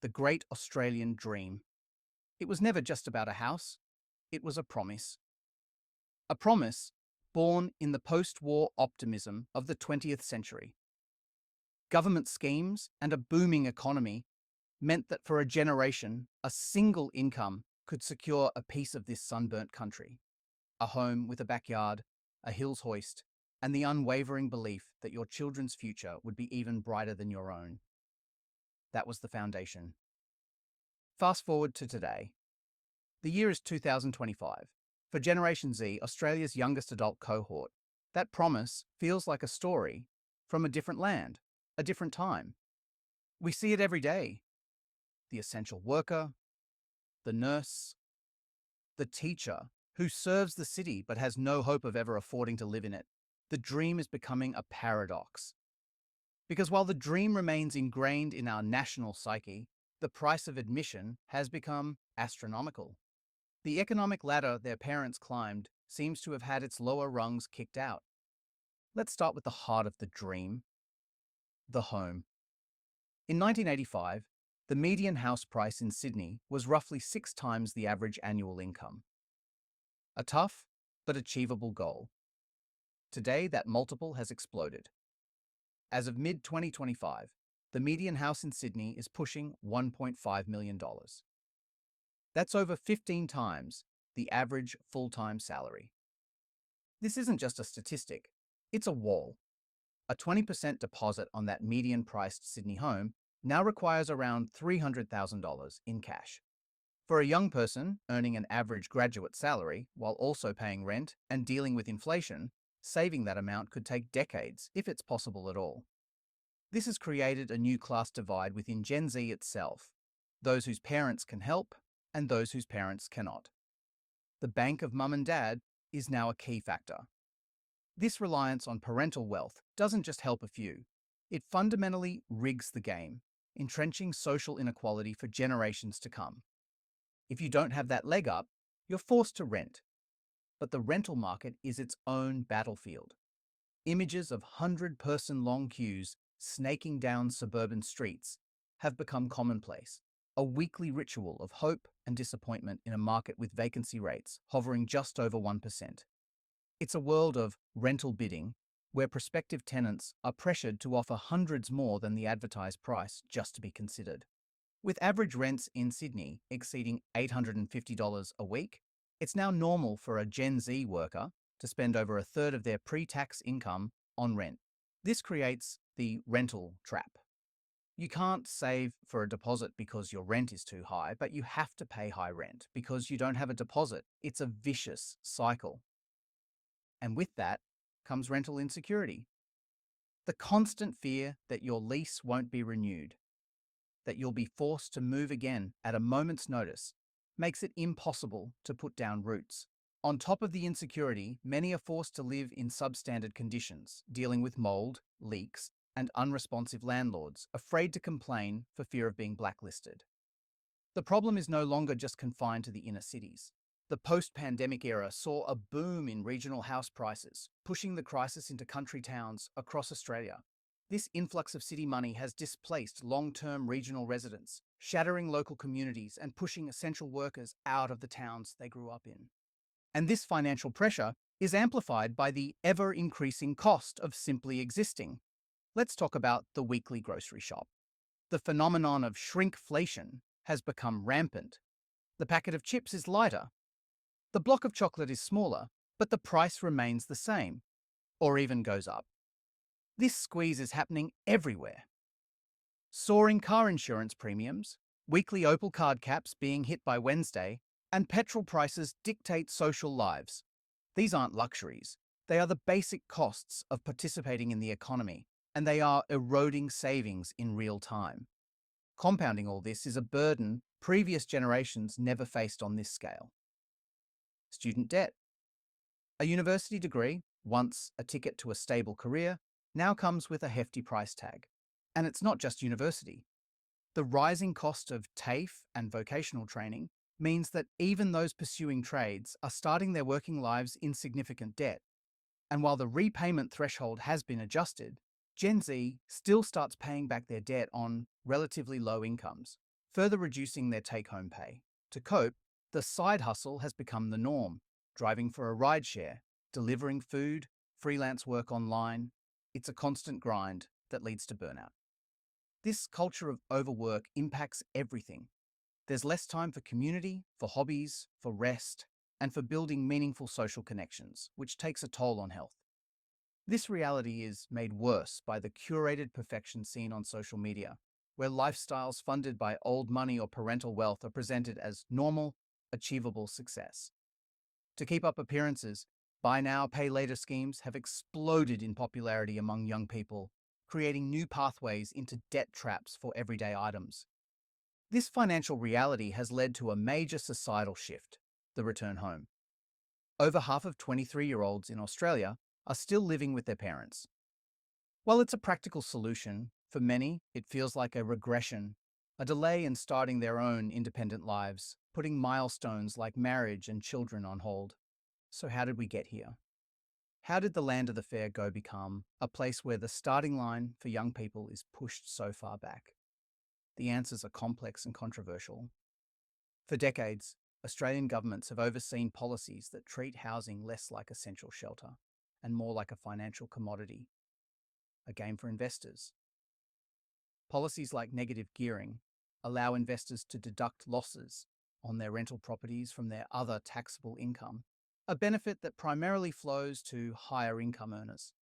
the great Australian dream. It was never just about a house, it was a promise. A promise born in the post-war optimism of the 20th century. Government schemes and a booming economy meant that for a generation, a single income could secure a piece of this sunburnt country. A home with a backyard, a hills hoist, and the unwavering belief that your children's future would be even brighter than your own. That was the foundation. Fast forward to today. The year is 2025. For Generation Z, Australia's youngest adult cohort, that promise feels like a story from a different land, a different time. We see it every day. The essential worker, the nurse, the teacher who serves the city but has no hope of ever affording to live in it. The dream is becoming a paradox. Because while the dream remains ingrained in our national psyche, the price of admission has become astronomical. The economic ladder their parents climbed seems to have had its lower rungs kicked out. Let's start with the heart of the dream, the home. In 1985, the median house price in Sydney was roughly 6 times the average annual income. A tough but achievable goal. Today, that multiple has exploded. As of mid-2025, the median house in Sydney is pushing $1.5 million. That's over 15 times the average full-time salary. This isn't just a statistic, it's a wall. A 20% deposit on that median-priced Sydney home now requires around $300,000 in cash. For a young person earning an average graduate salary while also paying rent and dealing with inflation, saving that amount could take decades, if it's possible at all. This has created a new class divide within Gen Z itself, those whose parents can help and those whose parents cannot. The bank of mum and dad is now a key factor. This reliance on parental wealth doesn't just help a few, it fundamentally rigs the game, entrenching social inequality for generations to come. If you don't have that leg up, you're forced to rent. But the rental market is its own battlefield. Images of 100-person long queues snaking down suburban streets have become commonplace, a weekly ritual of hope and disappointment in a market with vacancy rates hovering just over 1%. It's a world of rental bidding, where prospective tenants are pressured to offer hundreds more than the advertised price just to be considered. With average rents in Sydney exceeding $850 a week, it's now normal for a Gen Z worker to spend over a third of their pre-tax income on rent. This creates the rental trap. You can't save for a deposit because your rent is too high, but you have to pay high rent because you don't have a deposit. It's a vicious cycle. And with that comes rental insecurity. The constant fear that your lease won't be renewed, that you'll be forced to move again at a moment's notice, makes it impossible to put down roots. On top of the insecurity, many are forced to live in substandard conditions, dealing with mold, leaks, and unresponsive landlords, afraid to complain for fear of being blacklisted. The problem is no longer just confined to the inner cities. The post-pandemic era saw a boom in regional house prices, pushing the crisis into country towns across Australia. This influx of city money has displaced long-term regional residents, shattering local communities and pushing essential workers out of the towns they grew up in. And this financial pressure is amplified by the ever-increasing cost of simply existing. Let's talk about the weekly grocery shop. The phenomenon of shrinkflation has become rampant. The packet of chips is lighter. The block of chocolate is smaller, but the price remains the same, or even goes up. This squeeze is happening everywhere. Soaring car insurance premiums, weekly Opal card caps being hit by Wednesday, and petrol prices dictate social lives. These aren't luxuries. They are the basic costs of participating in the economy, and they are eroding savings in real time. Compounding all this is a burden previous generations never faced on this scale. Student debt. A university degree, once a ticket to a stable career, now comes with a hefty price tag. And it's not just university. The rising cost of TAFE and vocational training means that even those pursuing trades are starting their working lives in significant debt. And while the repayment threshold has been adjusted, Gen Z still starts paying back their debt on relatively low incomes. further reducing their take-home pay. To cope, the side hustle has become the norm, driving for a rideshare, delivering food, freelance work online. It's a constant grind that leads to burnout. This culture of overwork impacts everything. There's less time for community, for hobbies, for rest, and for building meaningful social connections, which takes a toll on health. This reality is made worse by the curated perfection seen on social media, where lifestyles funded by old money or parental wealth are presented as normal, achievable success. To keep up appearances, buy now, pay later schemes have exploded in popularity among young people, creating new pathways into debt traps for everyday items. This financial reality has led to a major societal shift: the return home. Over half of 23-year-olds in Australia are still living with their parents. While it's a practical solution, for many it feels like a regression, a delay in starting their own independent lives, putting milestones like marriage and children on hold. So how did we get here? How did the land of the fair go become a place where the starting line for young people is pushed so far back? The answers are complex and controversial. For decades, Australian governments have overseen policies that treat housing less like essential shelter and more like a financial commodity, a game for investors. Policies like negative gearing allow investors to deduct losses on their rental properties from their other taxable income, a benefit that primarily flows to higher income earners.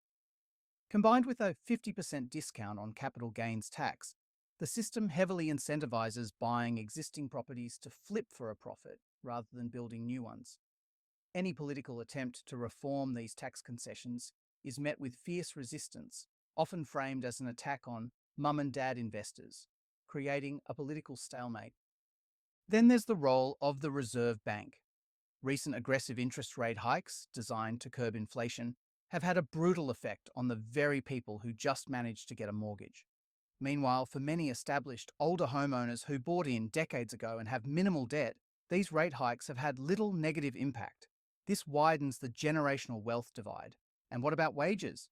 Combined with a 50% discount on capital gains tax, the system heavily incentivizes buying existing properties to flip for a profit rather than building new ones. Any political attempt to reform these tax concessions is met with fierce resistance, often framed as an attack on mum and dad investors, creating a political stalemate. Then there's the role of the Reserve Bank. Recent aggressive interest rate hikes, designed to curb inflation, have had a brutal effect on the very people who just managed to get a mortgage. Meanwhile, for many established, older homeowners who bought in decades ago and have minimal debt, these rate hikes have had little negative impact. This widens the generational wealth divide. And what about wages?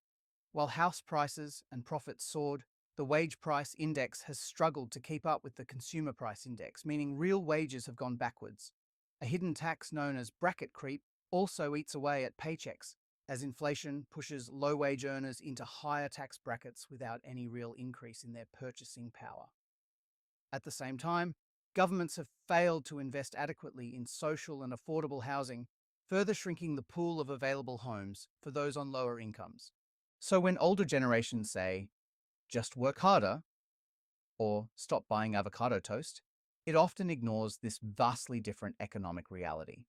While house prices and profits soared, the wage price index has struggled to keep up with the consumer price index, meaning real wages have gone backwards. A hidden tax known as bracket creep also eats away at paychecks, as inflation pushes low-wage earners into higher tax brackets without any real increase in their purchasing power. At the same time, governments have failed to invest adequately in social and affordable housing, further shrinking the pool of available homes for those on lower incomes. So when older generations say, just work harder, or stop buying avocado toast, it often ignores this vastly different economic reality.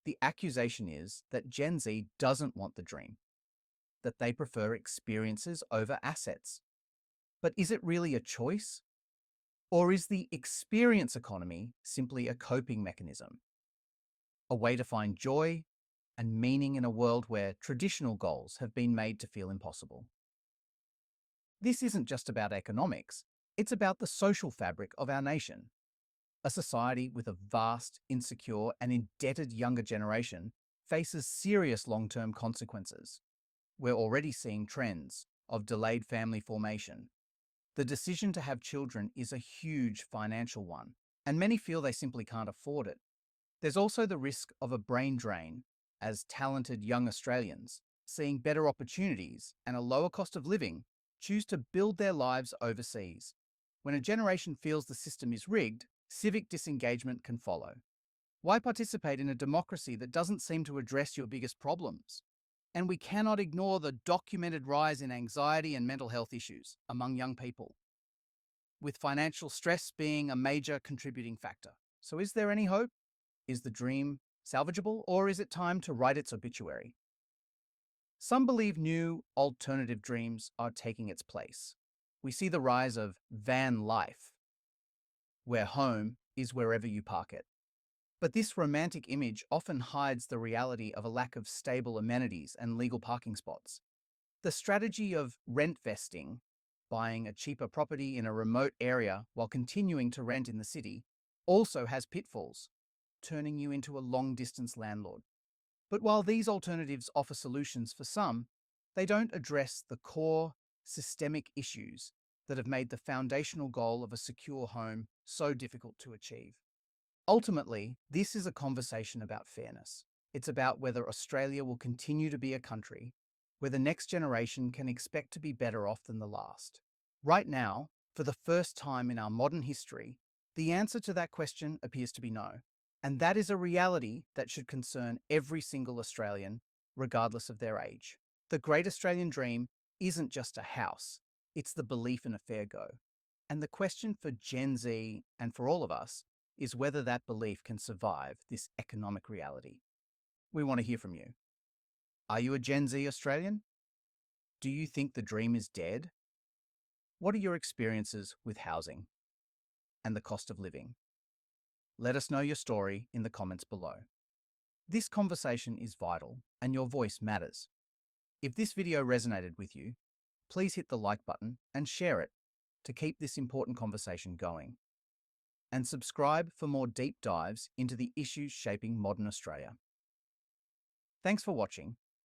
The accusation is that Gen Z doesn't want the dream, that they prefer experiences over assets. But is it really a choice? Or is the experience economy simply a coping mechanism? A way to find joy and meaning in a world where traditional goals have been made to feel impossible? This isn't just about economics, it's about the social fabric of our nation. A society with a vast, insecure, and indebted younger generation faces serious long-term consequences. We're already seeing trends of delayed family formation. The decision to have children is a huge financial one, and many feel they simply can't afford it. There's also the risk of a brain drain, as talented young Australians, seeing better opportunities and a lower cost of living, choose to build their lives overseas. When a generation feels the system is rigged, civic disengagement can follow. Why participate in a democracy that doesn't seem to address your biggest problems? And we cannot ignore the documented rise in anxiety and mental health issues among young people, with financial stress being a major contributing factor. So is there any hope? Is the dream salvageable, or is it time to write its obituary? Some believe new alternative dreams are taking its place. We see the rise of van life, where home is wherever you park it. But this romantic image often hides the reality of a lack of stable amenities and legal parking spots. The strategy of rent vesting, buying a cheaper property in a remote area while continuing to rent in the city, also has pitfalls, turning you into a long-distance landlord. But while these alternatives offer solutions for some, they don't address the core systemic issues that have made the foundational goal of a secure home so difficult to achieve. Ultimately, this is a conversation about fairness. It's about whether Australia will continue to be a country where the next generation can expect to be better off than the last. Right now, for the first time in our modern history, the answer to that question appears to be no. And that is a reality that should concern every single Australian, regardless of their age. The Great Australian Dream isn't just a house, it's the belief in a fair go. And the question for Gen Z and for all of us is whether that belief can survive this economic reality. We want to hear from you. Are you a Gen Z Australian? Do you think the dream is dead? What are your experiences with housing and the cost of living? Let us know your story in the comments below. This conversation is vital and your voice matters. If this video resonated with you, please hit the like button and share it to keep this important conversation going. And subscribe for more deep dives into the issues shaping modern Australia. Thanks for watching.